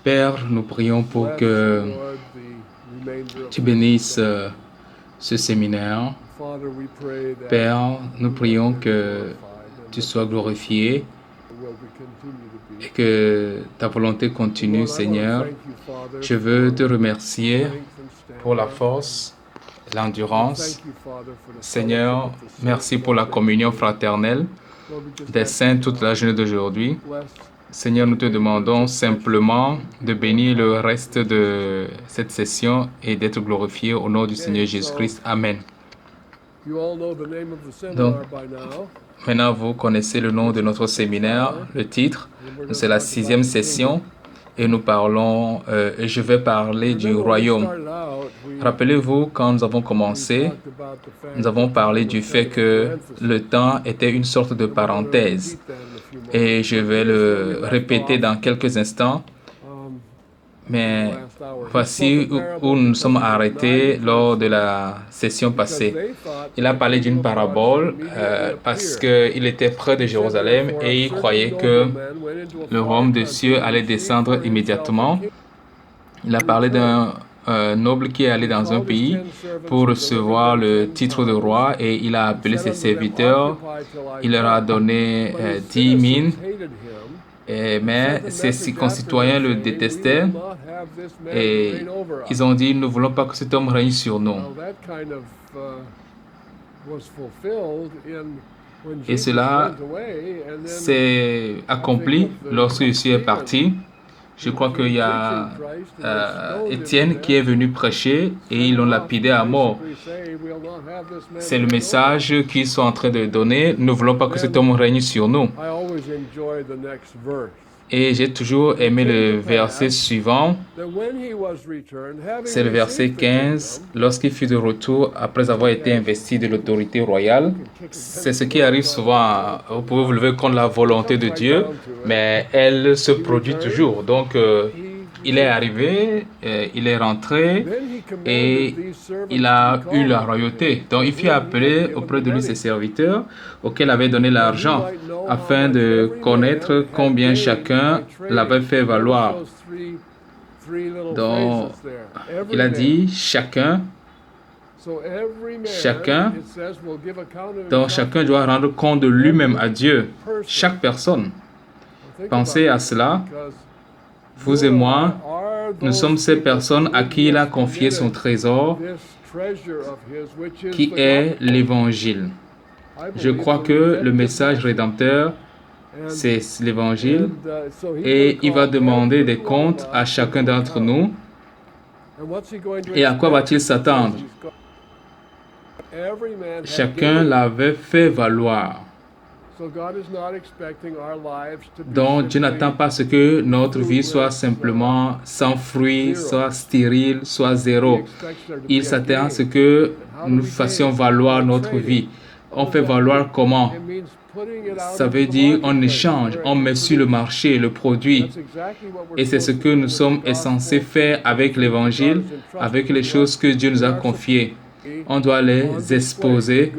Père, nous prions pour que tu bénisses ce séminaire. Père, nous prions que tu sois glorifié et que ta volonté continue, Seigneur. Je veux te remercier pour la force, l'endurance. Seigneur, merci pour la communion fraternelle des saints toute la journée d'aujourd'hui. Seigneur, nous te demandons simplement de bénir le reste de cette session et d'être glorifié au nom du Seigneur Jésus-Christ. Amen. Donc, maintenant, vous connaissez le nom de notre séminaire, le titre. C'est la 6e session et nous parlons, et je vais parler du royaume. Rappelez-vous, quand nous avons commencé, nous avons parlé du fait que le temps était une sorte de parenthèse. Et je vais le répéter dans quelques instants. Mais voici où nous sommes arrêtés lors de la session passée. Il a parlé d'une parabole parce qu'il était près de Jérusalem et il croyait que le royaume des cieux allait descendre immédiatement. Il a parlé d'un noble qui est allé dans un pays pour recevoir le titre de roi et il a appelé ses serviteurs. Il leur a donné 10 mines. Mais ses concitoyens le détestaient et ils ont dit « Nous ne voulons pas que cet homme règne sur nous ». Et cela s'est accompli lorsque Jésus est parti. Je crois qu'il y a Étienne qui est venu prêcher et ils l'ont lapidé à mort. C'est le message qu'ils sont en train de donner. Nous ne voulons pas que cet homme règne sur nous. Et j'ai toujours aimé le verset suivant. C'est le verset 15. Lorsqu'il fut de retour après avoir été investi de l'autorité royale, c'est ce qui arrive souvent. Vous pouvez vous lever contre la volonté de Dieu, mais elle se produit toujours. Donc, il est arrivé, il est rentré et il a eu la royauté. Donc, il fut appelé auprès de lui ses serviteurs auxquels il avait donné l'argent afin de connaître combien chacun l'avait fait valoir. Donc, il a dit chacun. Donc, chacun doit rendre compte de lui-même à Dieu. Chaque personne. Pensez à cela. Vous et moi, nous sommes ces personnes à qui il a confié son trésor, qui est l'Évangile. Je crois que le message rédempteur, c'est l'Évangile, et il va demander des comptes à chacun d'entre nous. Et à quoi va-t-il s'attendre? Chacun l'avait fait valoir. Donc, Dieu n'attend pas ce que notre vie soit simplement sans fruit, soit stérile, soit zéro. Il s'attend à ce que nous fassions valoir notre vie. On fait valoir comment? Ça veut dire on échange, on met sur le marché le produit. Et c'est ce que nous sommes censés faire avec l'Évangile, avec les choses que Dieu nous a confiées. On doit les exposer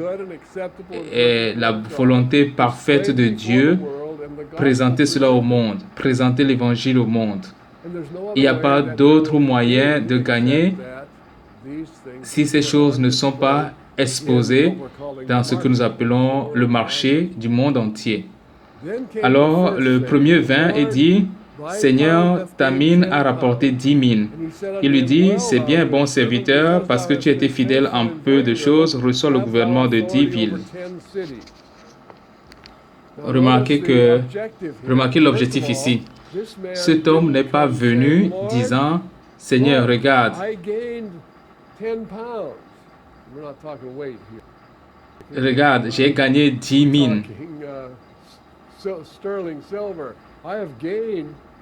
et la volonté parfaite de Dieu, présenter cela au monde, présenter l'Évangile au monde. Il n'y a pas d'autre moyen de gagner si ces choses ne sont pas exposées dans ce que nous appelons le marché du monde entier. Alors, le premier vint et dit, « Seigneur, ta mine a rapporté 10 mines. » Il lui dit, « C'est bien, bon serviteur, parce que tu as été fidèle en peu de choses, reçois le gouvernement de 10 villes. » Remarquez l'objectif ici. Cet homme n'est pas venu disant, « Seigneur, regarde. Regarde, j'ai gagné 10 mines.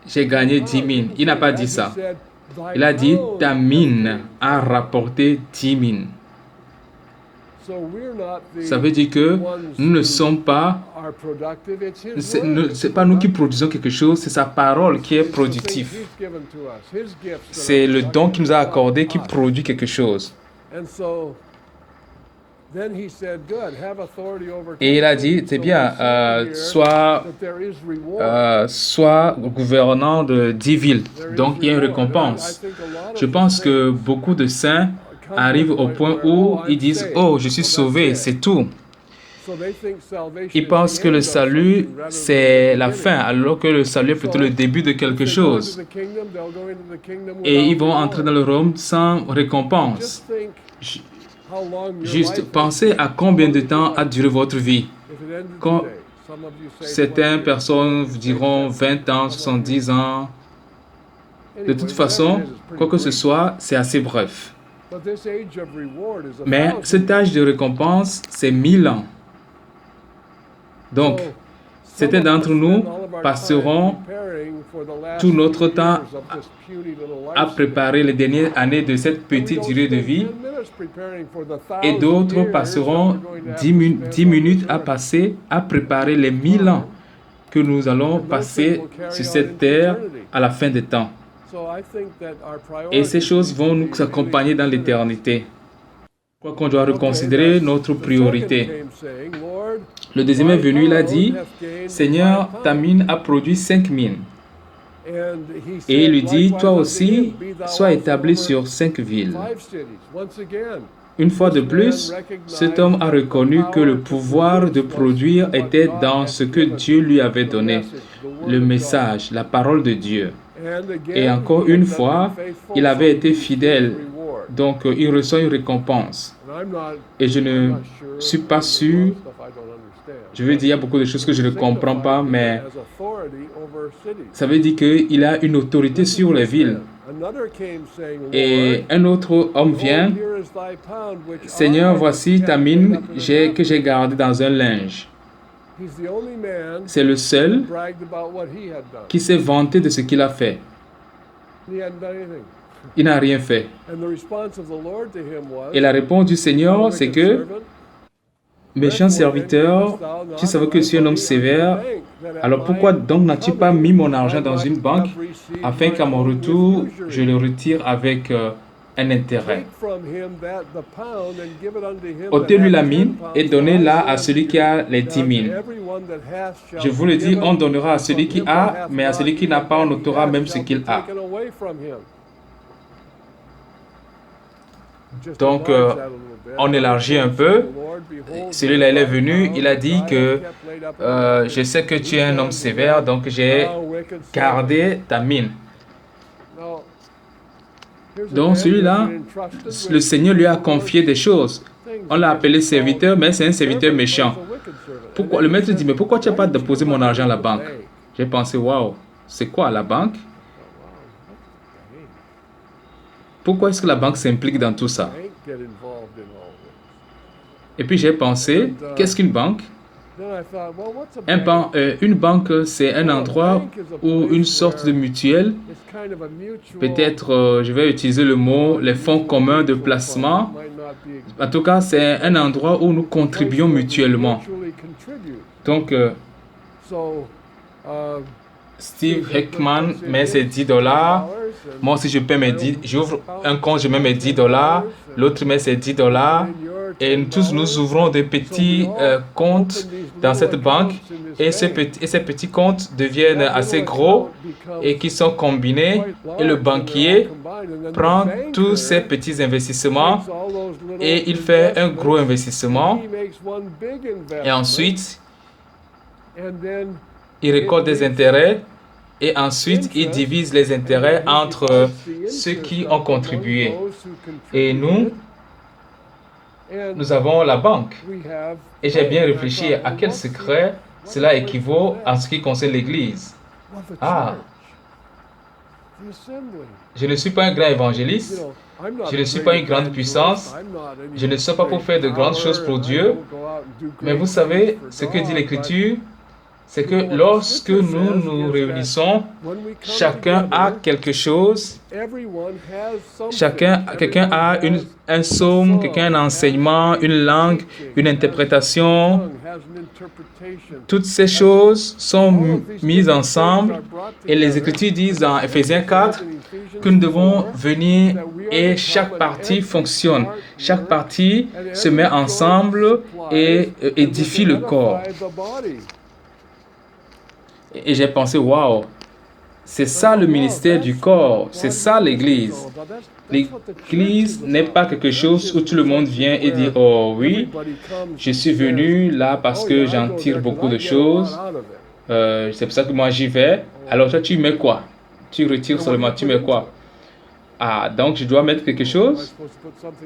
J'ai gagné 10 mines. » Il n'a pas dit ça. Il a dit, ta mine a rapporté 10 mines. Ça veut dire que nous ne sommes pas, c'est pas nous qui produisons quelque chose, c'est sa parole qui est productive. C'est le don qu'il nous a accordé qui produit quelque chose. Et il a dit, c'est bien, sois gouvernant de 10 villes. Donc, il y a une récompense. Je pense que beaucoup de saints arrivent au point où ils disent, oh, je suis sauvé, c'est tout. Ils pensent que le salut, c'est la fin, alors que le salut est plutôt le début de quelque chose. Et ils vont entrer dans le royaume sans récompense. Juste pensez à combien de temps a duré votre vie. Quand certaines personnes vous diront 20 ans, 70 ans. De toute façon, quoi que ce soit, c'est assez bref. Mais cet âge de récompense, c'est 1000 ans. Donc, certains d'entre nous passeront tout notre temps à préparer les dernières années de cette petite durée de vie et d'autres passeront 10 minutes à passer à préparer les 1000 ans que nous allons passer sur cette terre à la fin des temps. Et ces choses vont nous accompagner dans l'éternité. Quoi qu'on doit reconsidérer notre priorité. Le deuxième est venu, il a dit, Seigneur, ta mine a produit 5 mines. Et il lui dit, toi aussi, sois établi sur 5 villes. Une fois de plus, cet homme a reconnu que le pouvoir de produire était dans ce que Dieu lui avait donné, le message, la parole de Dieu. Et encore une fois, il avait été fidèle, donc il reçoit une récompense. Et je ne suis pas sûr, je veux dire, il y a beaucoup de choses que je ne comprends pas, mais ça veut dire qu'il a une autorité sur les villes. Et un autre homme vient, Seigneur, voici ta mine que j'ai gardée dans un linge. C'est le seul qui s'est vanté de ce qu'il a fait. Il n'a rien fait. Et la réponse du Seigneur, c'est que, méchant serviteur, tu savais que je suis un homme sévère, alors pourquoi donc n'as-tu pas mis mon argent dans une banque afin qu'à mon retour, je le retire avec un intérêt? Ôtez-lui la mine et donnez-la à celui qui a les 10 000. Je vous le dis, on donnera à celui qui a, mais à celui qui n'a pas, on ôtera même ce qu'il a. Donc, on élargit un peu. Celui-là, il est venu, il a dit que je sais que tu es un homme sévère, donc j'ai gardé ta mine. Donc, celui-là, le Seigneur lui a confié des choses. On l'a appelé serviteur, mais c'est un serviteur méchant. Pourquoi? Le maître dit, mais pourquoi tu n'as pas déposé mon argent à la banque? J'ai pensé, waouh, c'est quoi la banque? Pourquoi est-ce que la banque s'implique dans tout ça? Et puis j'ai pensé, qu'est-ce qu'une banque? Une banque, c'est un endroit où une sorte de mutuelle, peut-être, je vais utiliser le mot, les fonds communs de placement. En tout cas, c'est un endroit où nous contribuons mutuellement. Donc, Steve Hickman met ses 10 $. Moi aussi, je paie mes 10. J'ouvre un compte, je mets mes 10 $. L'autre met ses 10 $. Et nous tous, nous ouvrons des petits comptes dans cette banque. Et ces petits comptes deviennent assez gros et qui sont combinés. Et le banquier prend tous ces petits investissements et il fait un gros investissement. Et ensuite, il récolte des intérêts. Et ensuite, il divise les intérêts entre ceux qui ont contribué. Et nous avons la banque. Et j'ai bien réfléchi à quel secret cela équivaut en ce qui concerne l'Église. Ah, je ne suis pas un grand évangéliste. Je ne suis pas une grande puissance. Je ne suis pas pour faire de grandes choses pour Dieu. Mais vous savez ce que dit l'Écriture? c'est que lorsque nous nous réunissons, chacun a quelque chose. Quelqu'un a un psaume, quelqu'un a un enseignement, une langue, une interprétation. Toutes ces choses sont mises ensemble et les Écritures disent dans Ephésiens 4 que nous devons venir et chaque partie fonctionne. Chaque partie se met ensemble et édifie le corps. Et j'ai pensé, waouh, c'est ça le ministère du corps, c'est ça l'Église. L'Église n'est pas quelque chose où tout le monde vient et dit, oh oui, je suis venu là parce que j'en tire beaucoup de choses. C'est pour ça que moi j'y vais. Alors toi tu mets quoi? Tu retires seulement, tu mets quoi? Ah, donc je dois mettre quelque chose?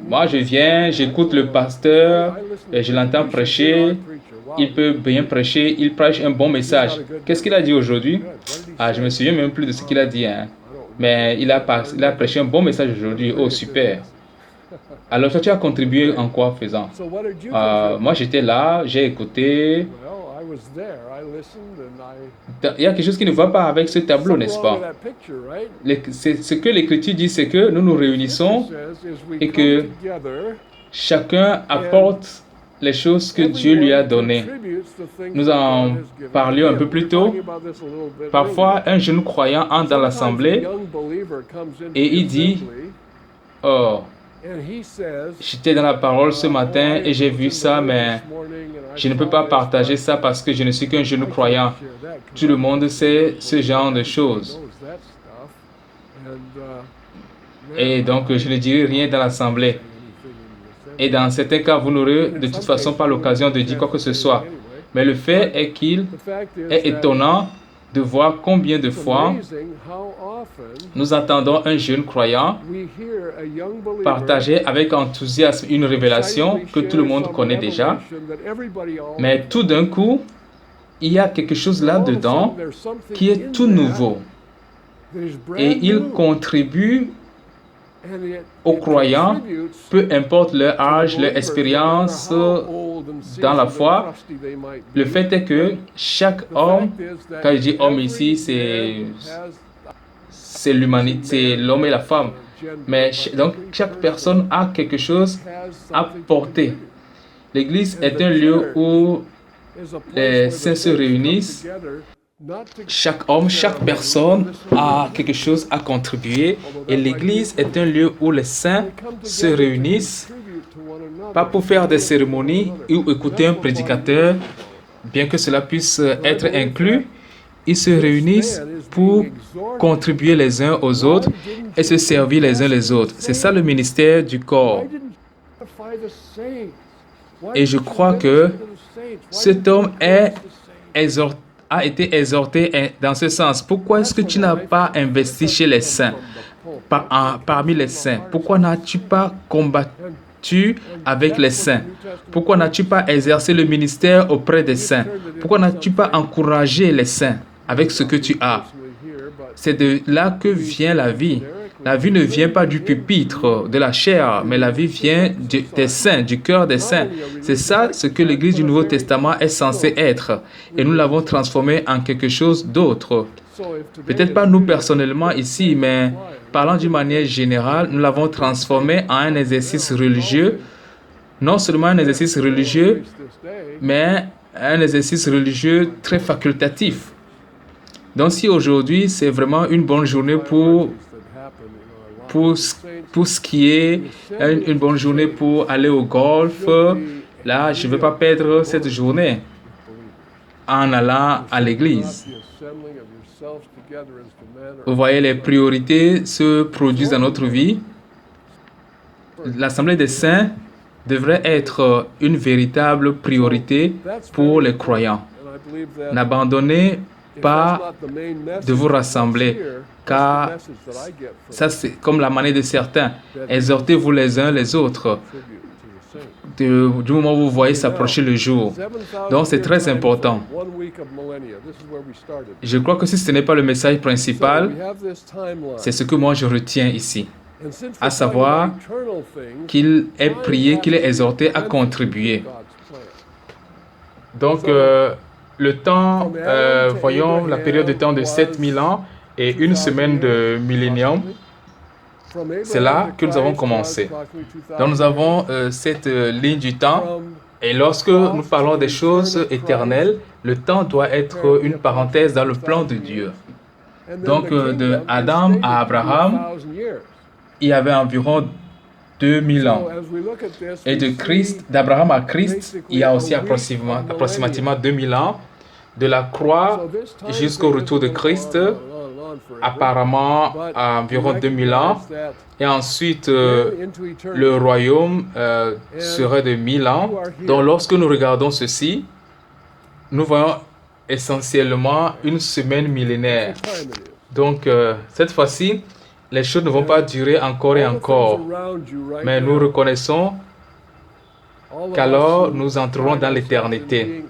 Moi je viens, j'écoute le pasteur, je l'entends prêcher. Il peut bien prêcher, il prêche un bon message. Qu'est-ce qu'il a dit aujourd'hui? Ah, je me souviens même plus de ce qu'il a dit. Hein. Mais il a prêché un bon message aujourd'hui. Oh, super. Alors, toi, tu as contribué en quoi faisant? Moi, j'étais là, j'ai écouté. Il y a quelque chose qui ne va pas avec ce tableau, n'est-ce pas? Ce que l'Écriture dit, c'est que nous nous réunissons et que chacun apporte les choses que Dieu lui a données. Nous en parlions un peu plus tôt. Parfois, un jeune croyant entre dans l'assemblée et il dit, « Oh, j'étais dans la parole ce matin et j'ai vu ça, mais je ne peux pas partager ça parce que je ne suis qu'un jeune croyant. » Tout le monde sait ce genre de choses. Et donc, je ne dirai rien dans l'assemblée. Et dans certains cas, vous n'aurez de toute façon pas l'occasion de dire quoi que ce soit. Mais le fait est qu'il est étonnant de voir combien de fois nous entendons un jeune croyant partager avec enthousiasme une révélation que tout le monde connaît déjà. Mais tout d'un coup, il y a quelque chose là-dedans qui est tout nouveau. Et il contribue aux croyants, peu importe leur âge, leur expérience dans la foi. Le fait est que chaque homme, quand je dis homme ici, c'est l'humanité, l'homme et la femme. Mais donc chaque personne a quelque chose à porter. L'Église est un lieu où les saints se réunissent. Chaque homme, chaque personne a quelque chose à contribuer et l'Église est un lieu où les saints se réunissent, pas pour faire des cérémonies ou écouter un prédicateur, bien que cela puisse être inclus. Ils se réunissent pour contribuer les uns aux autres et se servir les uns les autres. C'est ça le ministère du corps. Et je crois que cet homme a été exhorté dans ce sens. Pourquoi est-ce que tu n'as pas investi chez les saints, parmi les saints? Pourquoi n'as-tu pas combattu avec les saints? Pourquoi n'as-tu pas exercé le ministère auprès des saints? Pourquoi n'as-tu pas encouragé les saints avec ce que tu as? C'est de là que vient la vie. La vie ne vient pas du pupitre, de la chair, mais la vie vient des saints, du cœur des saints. C'est ça ce que l'Église du Nouveau Testament est censée être. Et nous l'avons transformé en quelque chose d'autre. Peut-être pas nous personnellement ici, mais parlant d'une manière générale, nous l'avons transformé en un exercice religieux. Non seulement un exercice religieux, mais un exercice religieux très facultatif. Donc si aujourd'hui, c'est vraiment une bonne journée pour skier, une bonne journée pour aller au golf, là, je ne vais pas perdre cette journée en allant à l'église. Vous voyez, les priorités se produisent dans notre vie. L'Assemblée des saints devrait être une véritable priorité pour les croyants. N'abandonnez pas de vous rassembler, car ça c'est comme la manière de certains. Exhortez-vous les uns les autres du moment où vous voyez s'approcher le jour. Donc c'est très important. Je crois que si ce n'est pas le message principal, c'est ce que moi je retiens ici, à savoir qu'il est prié, qu'il est exhorté à contribuer. Donc le temps, voyons la période de temps de 7000 ans et une semaine de millénium, c'est là que nous avons commencé. Donc nous avons cette ligne du temps et lorsque nous parlons des choses éternelles, le temps doit être une parenthèse dans le plan de Dieu. Donc de Adam à Abraham, il y avait environ 2000 ans. Et de Christ, d'Abraham à Christ, il y a aussi approximativement 2000 ans. De la croix jusqu'au retour de Christ, apparemment à environ 2000 ans. Et ensuite, le royaume serait de 1000 ans. Donc, lorsque nous regardons ceci, nous voyons essentiellement une semaine millénaire. Donc, cette fois-ci, les choses ne vont pas durer encore et encore. Mais nous reconnaissons qu'alors nous entrerons dans l'éternité.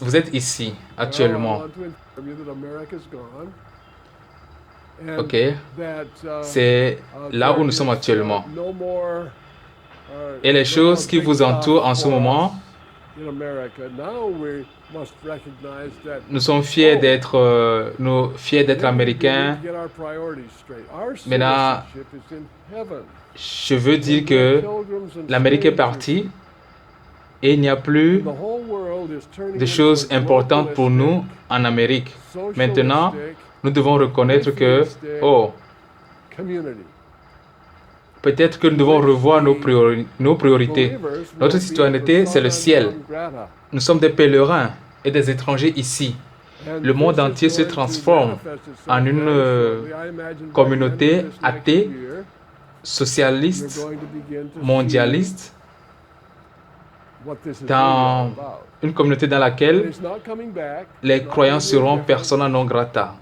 Vous êtes ici actuellement. Ok, c'est là où nous sommes actuellement. Et les choses qui vous entourent en ce moment, nous sommes fiers d'être américains. Maintenant, je veux dire que l'Amérique est partie et il n'y a plus de choses importantes pour nous en Amérique. Maintenant, nous devons reconnaître que, peut-être que nous devons revoir nos priorités. Notre citoyenneté, c'est le ciel. Nous sommes des pèlerins et des étrangers ici. Le monde entier se transforme en une communauté athée, socialiste, mondialiste, dans une communauté dans laquelle les croyants seront persona non grata.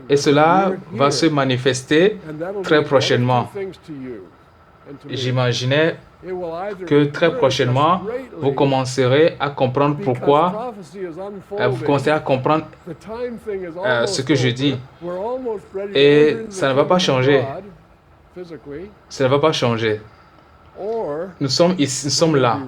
Et cela va se manifester très prochainement. J'imaginais que très prochainement, vous commencerez à comprendre pourquoi, vous commencerez à comprendre ce que je dis. Et ça ne va pas changer. Ça ne va pas changer. Nous sommes là.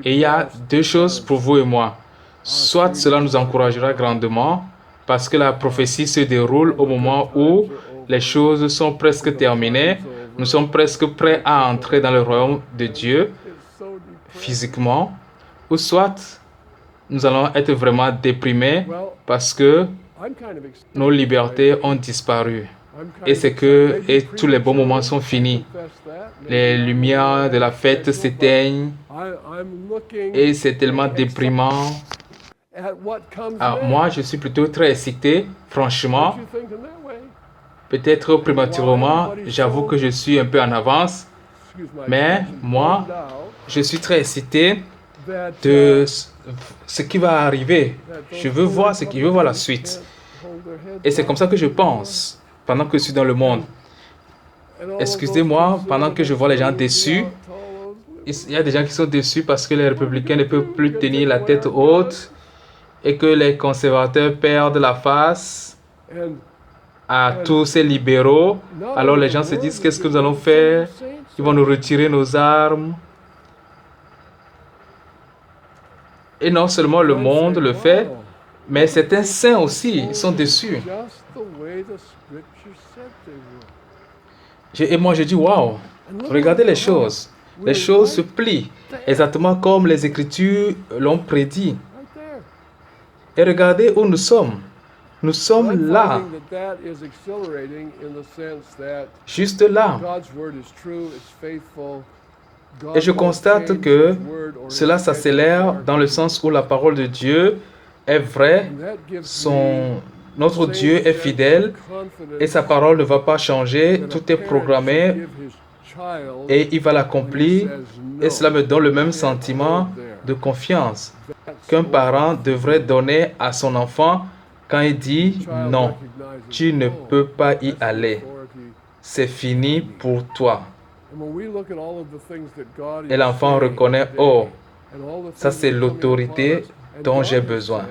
Et il y a deux choses pour vous et moi. Soit cela nous encouragera grandement parce que la prophétie se déroule au moment où les choses sont presque terminées. Nous sommes presque prêts à entrer dans le royaume de Dieu physiquement. Ou soit nous allons être vraiment déprimés parce que nos libertés ont disparu. Et tous les bons moments sont finis. Les lumières de la fête s'éteignent et c'est tellement déprimant. Alors, moi, je suis plutôt très excité, franchement. Peut-être prématurément, j'avoue que je suis un peu en avance. Mais moi, je suis très excité de ce qui va arriver. Je veux voir la suite. Et c'est comme ça que je pense pendant que je suis dans le monde. Excusez-moi, pendant que je vois les gens déçus, il y a des gens qui sont déçus parce que les républicains ne peuvent plus tenir la tête haute et que les conservateurs perdent la face à tous ces libéraux. Alors les gens se disent, qu'est-ce que nous allons faire? Ils vont nous retirer nos armes. Et non seulement le monde le fait, mais certains saints aussi, ils sont déçus. Et moi, je dis, waouh, regardez les choses. Les choses se plient, exactement comme les Écritures l'ont prédit. Et regardez où nous sommes. Nous sommes là. Juste là. Et je constate que cela s'accélère dans le sens où la parole de Dieu est vraie, notre Dieu est fidèle et sa parole ne va pas changer, tout est programmé et il va l'accomplir et cela me donne le même sentiment de confiance qu'un parent devrait donner à son enfant quand il dit non, tu ne peux pas y aller, c'est fini pour toi. Et l'enfant reconnaît, oh, ça c'est l'autorité dont j'ai besoin.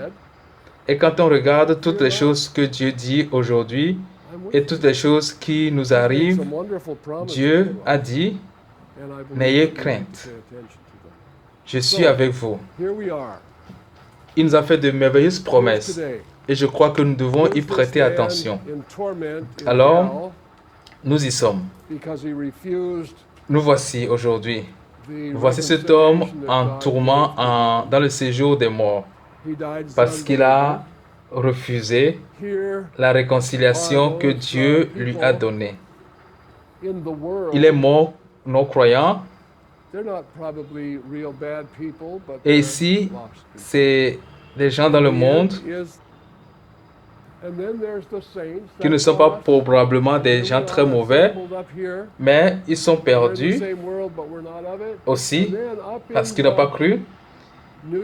Et quand on regarde toutes les choses que Dieu dit aujourd'hui et toutes les choses qui nous arrivent, Dieu a dit, n'ayez crainte. Je suis avec vous. il nous a fait de merveilleuses promesses. Et je crois que nous devons y prêter attention. Alors, nous y sommes. Nous voici aujourd'hui. Voici cet homme en tourment dans le séjour des morts, parce qu'il a refusé la réconciliation que Dieu lui a donnée. Il est mort non-croyant. Et ici, c'est des gens dans le monde qui ne sont pas probablement des gens très mauvais, mais ils sont perdus aussi parce qu'ils n'ont pas cru.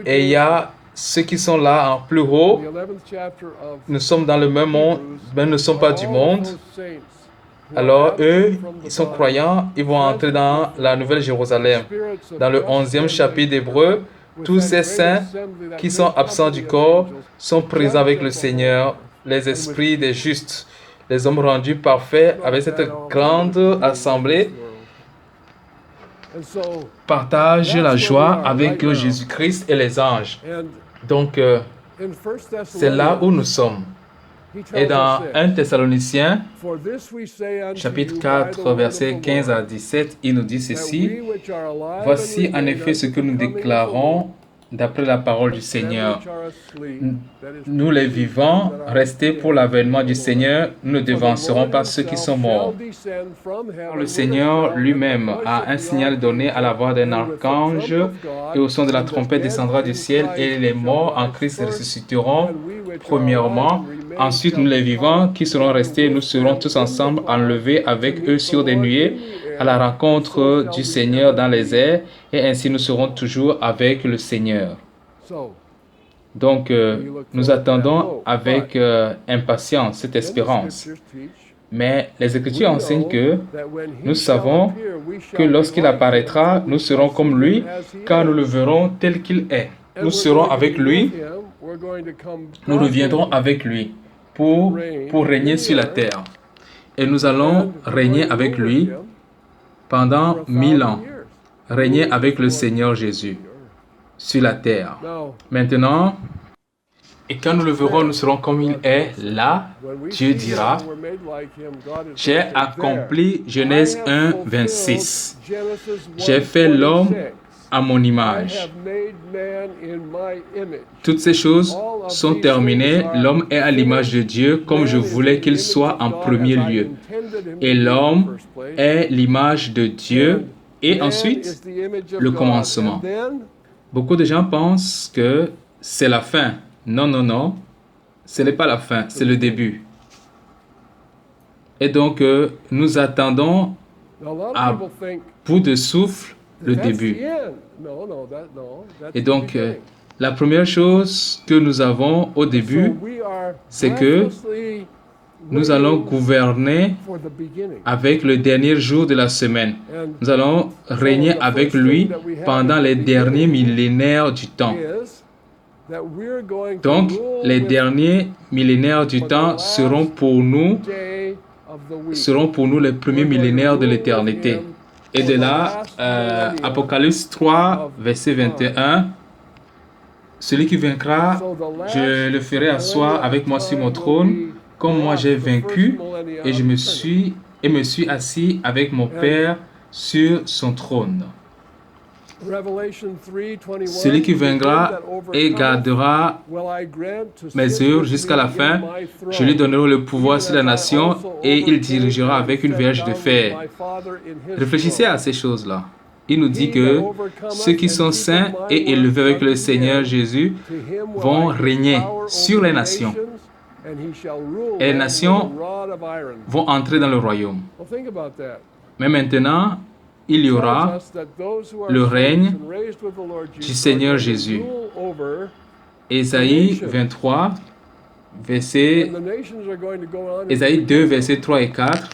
Et il y a ceux qui sont là en plus haut. Nous sommes dans le même monde, mais nous ne sommes pas du monde. Alors eux, ils sont croyants, ils vont entrer dans la Nouvelle Jérusalem. Dans le 11e chapitre d'Hébreux, tous ces saints qui sont absents du corps sont présents avec le Seigneur, les esprits des justes, les hommes rendus parfaits avec cette grande assemblée. Partagent la joie avec Jésus-Christ et les anges. Donc, c'est là où nous sommes. Et dans 1 Thessaloniciens, chapitre 4, versets 15 à 17, il nous dit ceci. Voici en effet ce que nous déclarons d'après la parole du Seigneur. Nous les vivants, restés pour l'avènement du Seigneur, nous ne devancerons pas ceux qui sont morts. Le Seigneur lui-même a un signal donné à la voix d'un archange et au son de la trompette descendra du ciel et les morts en Christ ressusciteront premièrement. Ensuite, nous les vivants qui seront restés, nous serons tous ensemble enlevés avec eux sur des nuées à la rencontre du Seigneur dans les airs, et ainsi nous serons toujours avec le Seigneur. Donc, nous attendons avec impatience cette espérance. Mais les Écritures enseignent que nous savons que lorsqu'il apparaîtra, nous serons comme lui, car nous le verrons tel qu'il est. Nous serons avec lui, nous reviendrons avec lui pour régner sur la terre. Et nous allons régner avec lui pendant 1000 ans, régner avec le Seigneur Jésus sur la terre. Maintenant, et quand nous le verrons, nous serons comme il est. Là, Dieu dira, j'ai accompli Genèse 1, 26. J'ai fait l'homme à mon image. Toutes ces choses sont terminées. L'homme est à l'image de Dieu comme je voulais qu'il soit en premier lieu. Et l'homme est l'image de Dieu. Et ensuite, le commencement. Beaucoup de gens pensent que c'est la fin. Non, non, non. Ce n'est pas la fin, c'est le début. Et donc, nous attendons à bout de souffle le début. Et donc, la première chose que nous avons au début, c'est que nous allons gouverner avec le dernier jour de la semaine. Nous allons régner avec lui pendant les derniers millénaires du temps. Donc, les derniers millénaires du temps seront pour nous les premiers millénaires de l'éternité. Et de là, Apocalypse 3, verset 21, celui qui vaincra, je le ferai asseoir avec moi sur mon trône, comme moi j'ai vaincu, et je me suis assis avec mon Père sur son trône. Celui qui vaincra et gardera mes œuvres jusqu'à la fin, je lui donnerai le pouvoir sur la nation et il dirigera avec une verge de fer. Réfléchissez à ces choses-là. Il nous dit que ceux qui sont saints et élevés avec le Seigneur Jésus vont régner sur les nations. Et les nations vont entrer dans le royaume. Mais maintenant, il y aura le règne du Seigneur Jésus. Ésaïe 23, Ésaïe 2, versets 3 et 4.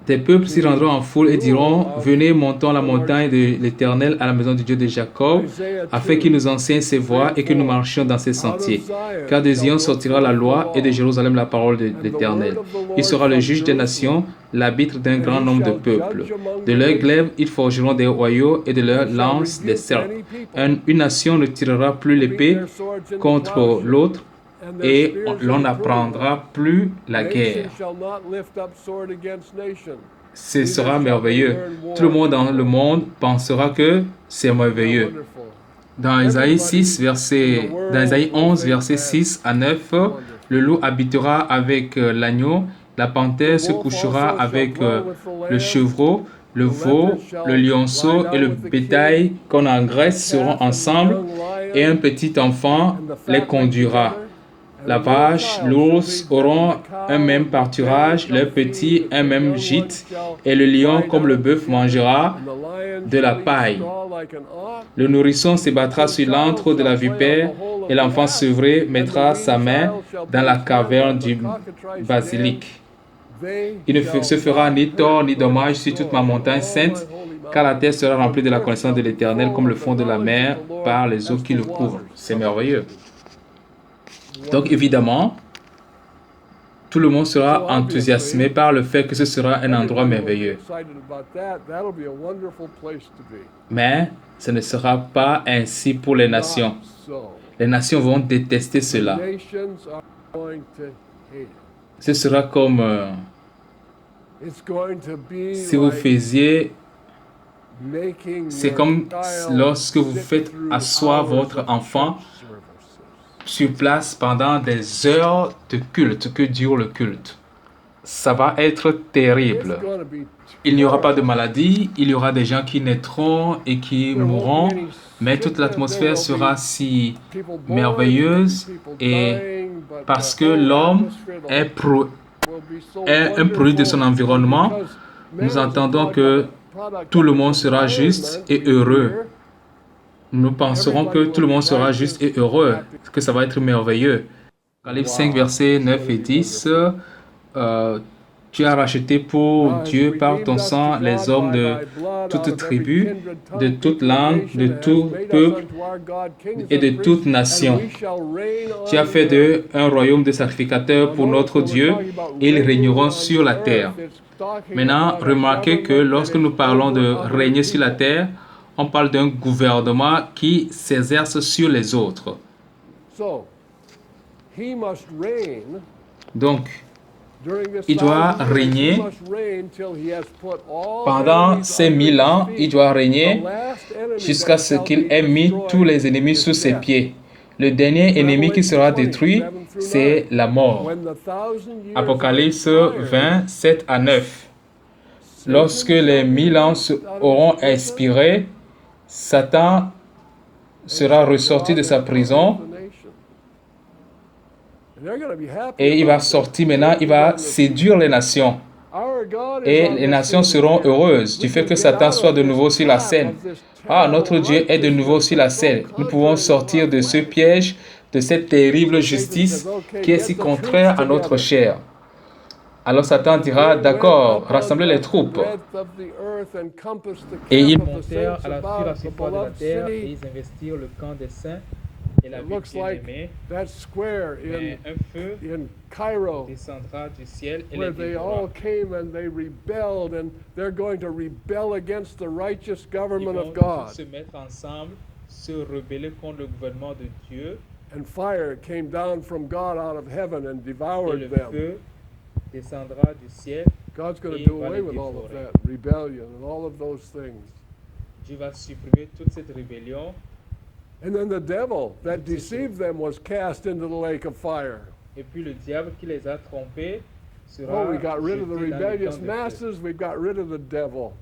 Des peuples s'y rendront en foule et diront, venez, montons la montagne de l'Éternel à la maison du Dieu de Jacob, afin qu'il nous enseigne ses voies et que nous marchions dans ses sentiers. Car de Zion sortira la loi et de Jérusalem la parole de l'Éternel. Il sera le juge des nations, l'arbitre d'un grand nombre de peuples. De leurs glaives, ils forgeront des royaux et de leurs lances des serpes. Une nation ne tirera plus l'épée contre l'autre, et l'on n'apprendra plus la guerre. Ce sera merveilleux. Tout le monde dans le monde pensera que c'est merveilleux. Dans Isaïe 11, versets 6 à 9, le loup habitera avec l'agneau, la panthère se couchera avec le chevreau, le veau, le lionceau et le bétail qu'on engraisse seront ensemble, et un petit enfant les conduira. La vache, l'ours auront un même pâturage, leurs petits un même gîte, et le lion comme le bœuf mangera de la paille. Le nourrisson se battra sur l'antre de la vipère, et l'enfant sevré mettra sa main dans la caverne du basilic. Il ne se fera ni tort ni dommage sur toute ma montagne sainte, car la terre sera remplie de la connaissance de l'Éternel comme le fond de la mer par les eaux qui le couvrent. C'est merveilleux. Donc évidemment, tout le monde sera enthousiasmé par le fait que ce sera un endroit merveilleux. Mais ce ne sera pas ainsi pour les nations. Les nations vont détester cela. Ce sera comme si vous faisiez... C'est comme lorsque vous faites asseoir votre enfant sur place pendant des heures de culte que dure le culte. Ça va être terrible. Il n'y aura pas de maladie, il y aura des gens qui naîtront et qui mourront, mais toute l'atmosphère sera si merveilleuse, et parce que l'homme est un produit de son environnement, nous entendons que tout le monde sera juste et heureux. Nous penserons que tout le monde sera juste et heureux, que ça va être merveilleux. Apocalypse 5, versets 9 et 10. Tu as racheté pour Dieu par ton sang les hommes de toute tribu, de toute langue, de tout peuple et de toute nation. Tu as fait d'eux un royaume de sacrificateurs pour notre Dieu, et ils régneront sur la terre. Maintenant, remarquez que lorsque nous parlons de régner sur la terre, on parle d'un gouvernement qui s'exerce sur les autres. Donc, il doit régner pendant ces 1000 ans, il doit régner jusqu'à ce qu'il ait mis tous les ennemis sous ses pieds. Le dernier ennemi qui sera détruit, c'est la mort. Apocalypse 20, 7 à 9. Lorsque les 1000 ans auront expiré, Satan sera ressorti de sa prison et il va sortir maintenant, il va séduire les nations. Et les nations seront heureuses du fait que Satan soit de nouveau sur la scène. Ah, notre Dieu est de nouveau sur la scène. Nous pouvons sortir de ce piège, de cette terrible justice qui est si contraire à notre chair. Alors Satan dira, d'accord, rassemblez les troupes. Et ils montèrent à la surface de la terre et ils investirent le camp des saints et la ville bien-aimée. Mais un feu descendra du ciel et les dévorera. Ils vont tous se mettre ensemble, se rebeller contre le gouvernement de Dieu. And fire came down from God out of heaven and devoured them. Feu descendra du ciel. God's going to do away with all of that rebellion and all of those things. Dieu va supprimer toute cette rébellion. And then the devil that deceived them was cast into the lake of fire. Et puis le diable qui les a trompés sera Oh, we got rid of the jeté dans le rebellious temps de feu. masses, we got rid of the devil.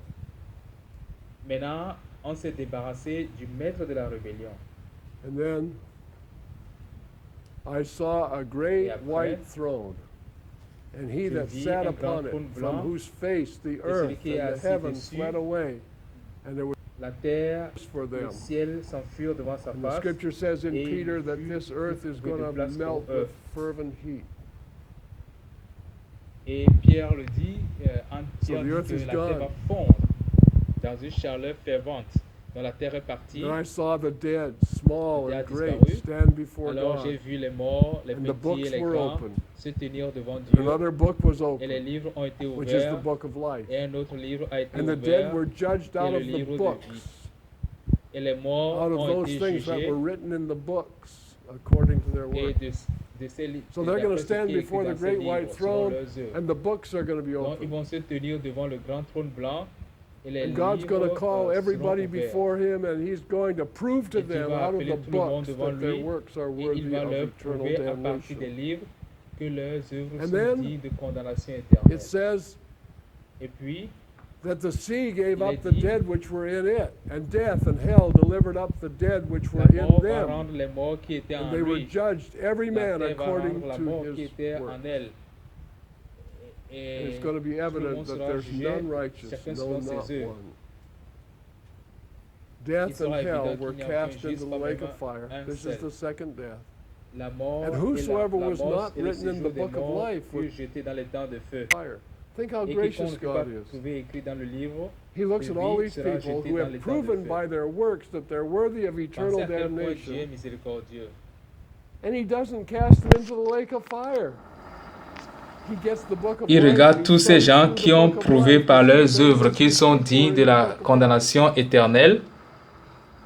Maintenant, on s'est débarrassé du maître de la rébellion. And then I saw a great white throne, and he that sat upon it, from whose face the earth and the heavens fled away, and there was La terre, for le them. ciel s'enfuirent devant sa And the face. scripture says in Et il Peter that fut this earth is trouvé going de to place pour melt eux. with fervent heat. Et Pierre le dit, Pierre dit que la terre va fondre dans une chaleur fervente. Dans la terre est partie. And I saw the dead, small and great, stand before Alors j'ai God. vu les morts, les And the petits books et les were grands open. se tenir devant And Dieu. another book was Et les open, livres ont été which is the ouverts. book of life. Et un autre livre a été And the ouvert. dead were judged Et out le of the livre de vie. books, Et les morts out of ont those été things that jugés. were written in the books, according to their Et work. de ces livres. So they're going to stand before the great white throne, and the books are going to be Donc ils open. vont se tenir devant le grand trône blanc. Et les And God's going to livres call everybody seront ouverts. before him, and he's going to prove to Et Dieu them va out of appeler the tout le monde books devant that their lui. works are Et il worthy va of leur eternal prouver à partir des damnation. livres que leurs œuvres And sont then, dignes de condamnation It éternelle. says Et puis, that the sea gave Il est up the dit, dead which were in it, and death and hell delivered up the dead which were la in mort va them, rendre les morts qui étaient en and they were lui. judged every La man terre va according rendre la to mort qui his était work. en elle. And Et it's going to be tout le evident monde that sera there's jugé, none righteous, chacun no, selon not ses œuvres. one. Il Death sera and hell évident were qu'il n'y a cast aucun into juste, the pas lake même of fire. un This is seul. the second death. La mort And et whosoever la was mort not et le written in séjour the des book of morts life furent jetés dans les temps de feu. Fire. Think how Et gracious quiconque ne fut pas God is. trouvé écrit dans le livre, He looks de at all vie these sera people jeté who dans have les temps de proven feu. by their works that they're worthy of eternal Pensez à quel point Dieu est damnation, miséricordieux. and he doesn't cast them into the lake of fire. He gets the book of Il life, regarde and he tous ces sends gens through qui the ont book of prouvé life par to see leurs their œuvres lives qu'ils sont before dignes de the la lake of fire. condamnation éternelle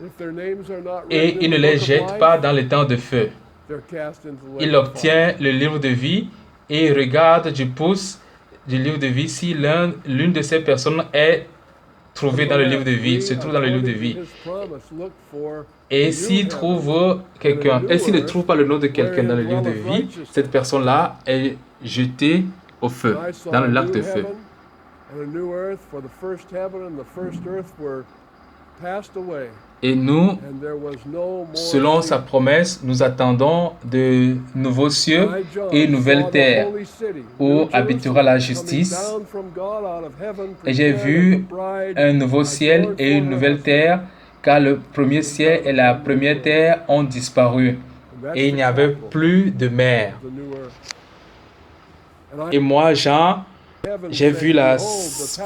If their names are not et written il in ne the les book of jette pas life, dans les temps de feu. they're cast into the Il lake of fire. obtient le livre de vie et il regarde du pouce du livre de vie si l'une de ces personnes est trouvée dans le livre de vie, se trouve dans le livre de vie. Et s'il trouve quelqu'un, et s'il ne trouve pas le nom de quelqu'un dans le livre de vie, cette personne-là est jetée au feu, dans le lac de feu. Et nous, selon sa promesse, nous attendons de nouveaux cieux et une nouvelle terre où habitera la justice. Et j'ai vu un nouveau ciel et une nouvelle terre, car le premier ciel et la première terre ont disparu et il n'y avait plus de mer. Et moi, Jean, j'ai vu la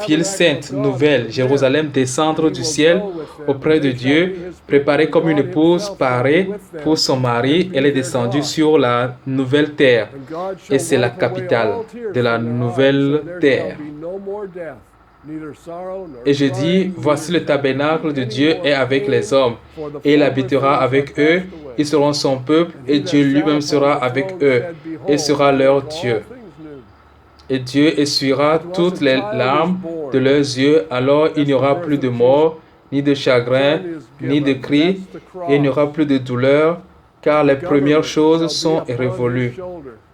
ville sainte nouvelle, Jérusalem, descendre du ciel auprès de Dieu, préparée comme une épouse parée pour son mari. Elle est descendue sur la nouvelle terre et c'est la capitale de la nouvelle terre. Et je dis, voici le tabernacle de Dieu est avec les hommes, et il habitera avec eux, ils seront son peuple, et Dieu lui-même sera avec eux, et sera leur Dieu. Et Dieu essuiera toutes les larmes de leurs yeux, alors il n'y aura plus de mort, ni de chagrin, ni de cris, et il n'y aura plus de douleur, car les premières choses sont révolues.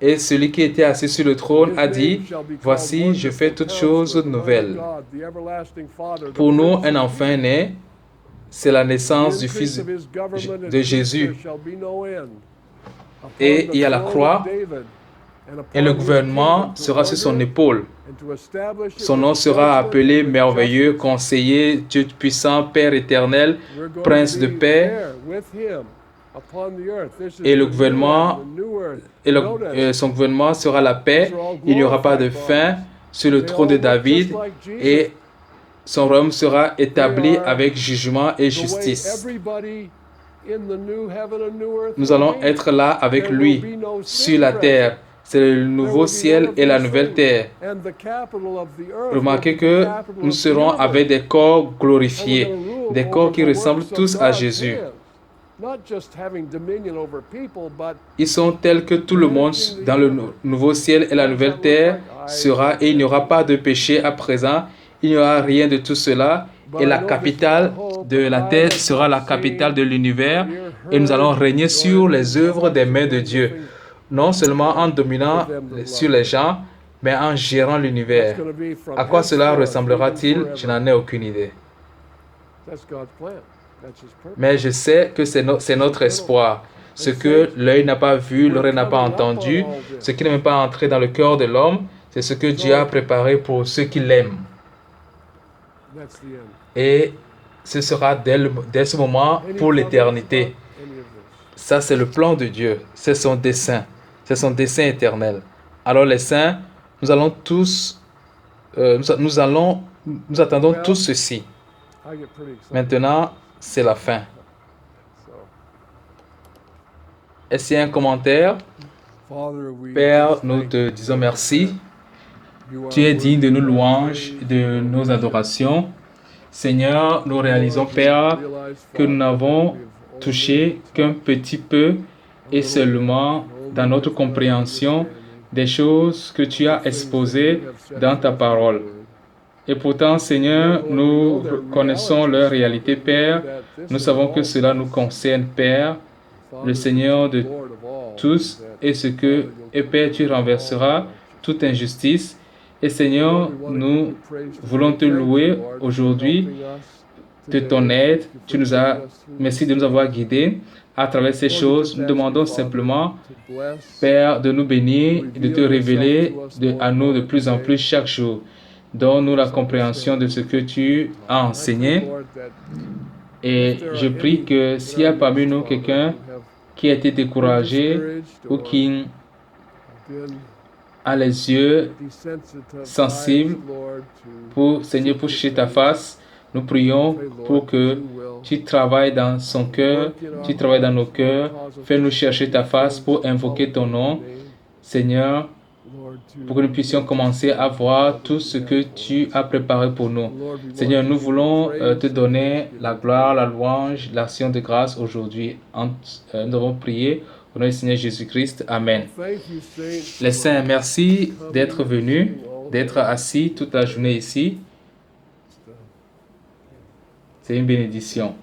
Et celui qui était assis sur le trône a dit, voici, je fais toutes choses nouvelles. Pour nous, un enfant est né, c'est la naissance du Fils de Jésus. Et il y a la croix, et le gouvernement sera sur son épaule. Son nom sera appelé merveilleux, conseiller, Dieu puissant, Père éternel, Prince de paix. Et le gouvernement, son gouvernement sera la paix. Il n'y aura pas de faim sur le trône de David et son royaume sera établi avec jugement et justice. Nous allons être là avec lui sur la terre. C'est le nouveau ciel et la nouvelle terre. Remarquez que nous serons avec des corps glorifiés, des corps qui ressemblent tous à Jésus. Ils sont tels que tout le monde dans le nouveau ciel et la nouvelle terre sera, et il n'y aura pas de péché à présent. Il n'y aura rien de tout cela. Et la capitale de la terre sera la capitale de l'univers. Et nous allons régner sur les œuvres des mains de Dieu. Non seulement en dominant sur les gens, mais en gérant l'univers. À quoi cela ressemblera-t-il? Je n'en ai aucune idée. Mais je sais que c'est notre espoir. Ce que l'œil n'a pas vu, l'oreille n'a pas entendu, ce qui n'est même pas entré dans le cœur de l'homme, c'est ce que Dieu a préparé pour ceux qui l'aiment. Et ce sera dès ce moment pour l'éternité. Ça, c'est le plan de Dieu. C'est son dessein. C'est son dessein éternel. Alors les saints nous allons tous, nous attendons tous ceci. I get pretty excited. Maintenant, c'est la fin. So, Est-ce qu'il y a un commentaire? Father, we Père, just nous thank te you disons merci. You are Tu es digne de nos worthy of our louanges, praise, de Lord. nos adorations. Seigneur, nous réalisons, Lord, we Père, realize, que nous Father, n'avons that we've touché only qu'un touched petit peu a et little seulement bit, dans only notre with our compréhension understanding des choses que tu of as the things that exposées you have set dans ta forth in your parole. word. Et pourtant, Seigneur, Yet, Lord, we nous know their connaissons realities, leur Father. réalité, We know Père. that this Nous savons que involves cela nous us. concerne, Père, Father, le that Seigneur you're de Lord of all, tous, that, et ce que, Father, you'll et Père, tu conquer all renverseras unrighteousness. toute injustice. Et Lord, Seigneur, we want to give nous you praise voulons te today. Thank louer you, Lord, for aujourd'hui helping us de today. ton aide. Thank you Tu for nous leading as, us through merci these de nous avoir things. guidés à travers ces Lord, we choses. just Nous ask you, demandons Father, simplement, to bless, Père, de nous bénir et de te reveal yourself révéler to us more à and nous de more plus en today. plus chaque jour. Donne-nous la Give us compréhension de ce que tu as And I pray, enseigné. Lord, that Et if there je are prie any que in s'il y a our parmi midst, nous Father, quelqu'un who have qui a été been découragé discouraged ou or qui been a les yeux desensitized, sensibles Lord, pour, to Seigneur, seek pour your chercher ta face, face, nous prions pray, pour Lord, that que you will tu travailles dans son cœur, work in our tu travailles dans nos hearts, cœurs. Lord, cause us to Fais-nous seek chercher ta your face face, pour to invoquer call ton upon nom, your name, Seigneur, Lord, pour que nous to puissions commencer à understand voir all tout that ce you que have for tu us. as préparé pour nous. And Lord, we want Seigneur, to nous give you voulons praise te and donner la thanksgiving gloire, la today. louange, l'action de grâce aujourd'hui. Nous avons prié au nom du Seigneur Jésus-Christ. Amen. Well, thank you, saints, Les for saints, merci coming d'être and venus, sitting all d'être day. assis toute la journée ici. It's, C'est une bénédiction.